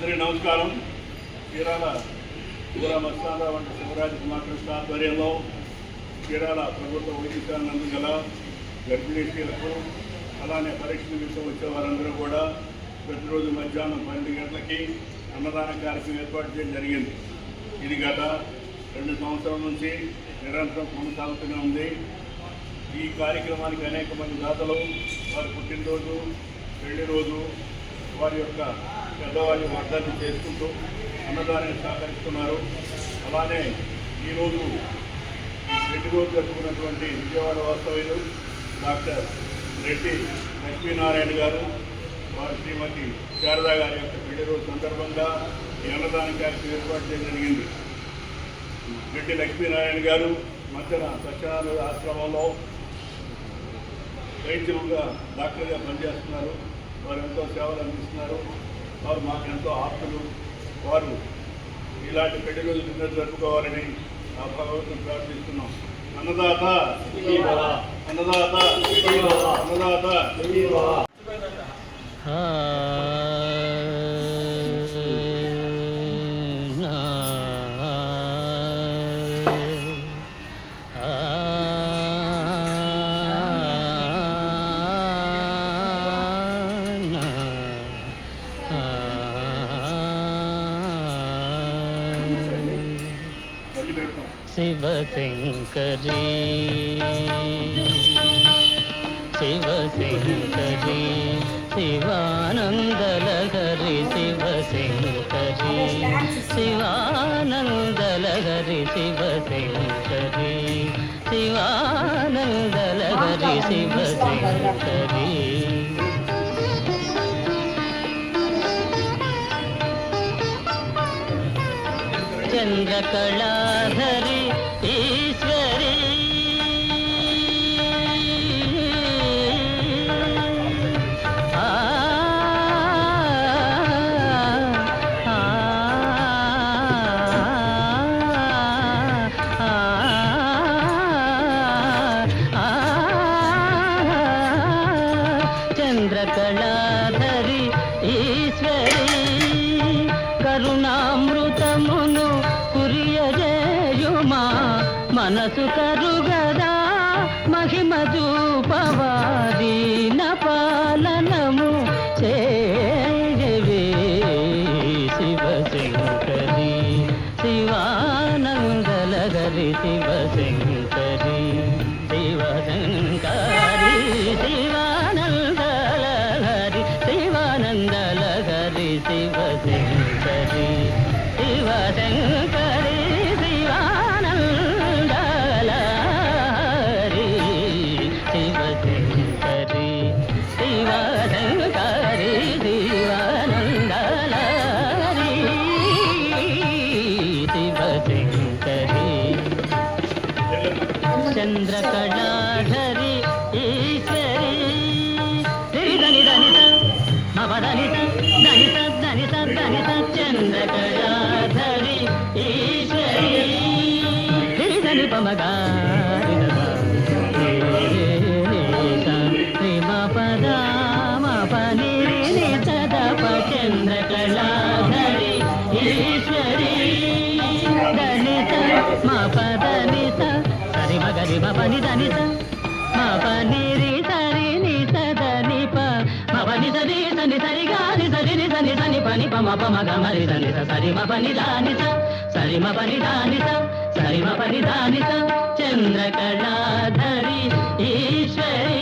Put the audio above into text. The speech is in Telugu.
అందరికీ నమస్కారం. చీరాల ఊరా మస్తానరావు వంటి శివరాజ్ కుమార్ కృష్ణ ఆధ్వర్యంలో చీరాల ప్రభుత్వ వైద్యశాల నందు గల గర్భిణీ స్త్రీలకు అలానే పరీక్షలు విషయం వచ్చే వారందరూ కూడా ప్రతిరోజు మధ్యాహ్నం 12 గంటలకి అన్నదాన కార్యక్రమం ఏర్పాటు చేయడం జరిగింది. ఇది గత 2 సంవత్సరాల నుంచి నిరంతరం కొనసాగుతూనే ఉంది. ఈ కార్యక్రమానికి అనేక మంది దాతలు వారి పుట్టినరోజు, పెళ్లి రోజు, వారి యొక్క పెద్దవారి వర్ధాన్ని చేసుకుంటూ అన్నదానాన్ని సహకరిస్తున్నారు. అలానే ఈరోజు పెళ్లి రోజు జరుపుకున్నటువంటి విజయవాడ వాస్తవ్యులు డాక్టర్ రెడ్డి లక్ష్మీనారాయణ గారు, వారి శ్రీమతి శారదా గారి యొక్క పెళ్లి రోజు సందర్భంగా ఈ అన్నదాన కార్యక్రమం ఏర్పాటు చేయడం జరిగింది. రెడ్డి లక్ష్మీనారాయణ గారు మధ్యన సత్యనారాయణ ఆశ్రమంలో వైద్యులుగా డాక్టర్గా పనిచేస్తున్నారు. వారు ఎంతో సేవలు అందిస్తున్నారు. వారు మాకు ఎంతో ఆప్తులు. వారు ఇలాంటి పెళ్లి రోజులు జరుపుకోవాలని ఆ భగవంతుని ప్రార్థిస్తున్నాం. అన్నదాత అన్నదాత అన్నదాత. శివశంకరీ శివశంకరీ శివానందలహరి శివశంకరీ శివానందలహరి శివశంకరీ శివానందలహరి శివశంకరీ. చంద్రకళాధరి ఈశ్వరీ చంద్రకళాధరి ఈశ్వరీ కరుణామృతమును కురియజేయుమా మనసు కరుగదా మహిమ చూపవాదీన పాలనము చేయవే శివశంకరీ శివానందలహరి శివశంకరీ శివశంకరీ శివానందలహరి శివానందలహరి శివశంకరీ శివశంకరీ శివానందలహరి శివశంకరీ శివశంకరీ శివానందలహరి శివశంకరీ. చంద్రకళాధరి ఈశ్వరీ ధని ధనిత మపధనిత ధనిత ధనిత ధనిత చంద్రకళాధరి ఈశ్వరీ ధని పమగా శ్రీమపద మపని సదప చంద్రకళాధరి ఈశ్వరీ ధనిత మపధనిత సరి మగరి మపని ధనిత మపని సరి ని సదని ప మపని సరి సని సరి గాని సరి ని సని సని పని పమ పమ గమరి ధనిత సరి మపని ధానిత సరి మపని ధానిత సరి మపని ధానిత చంద్రకళాధరి ఈశ్వరీ.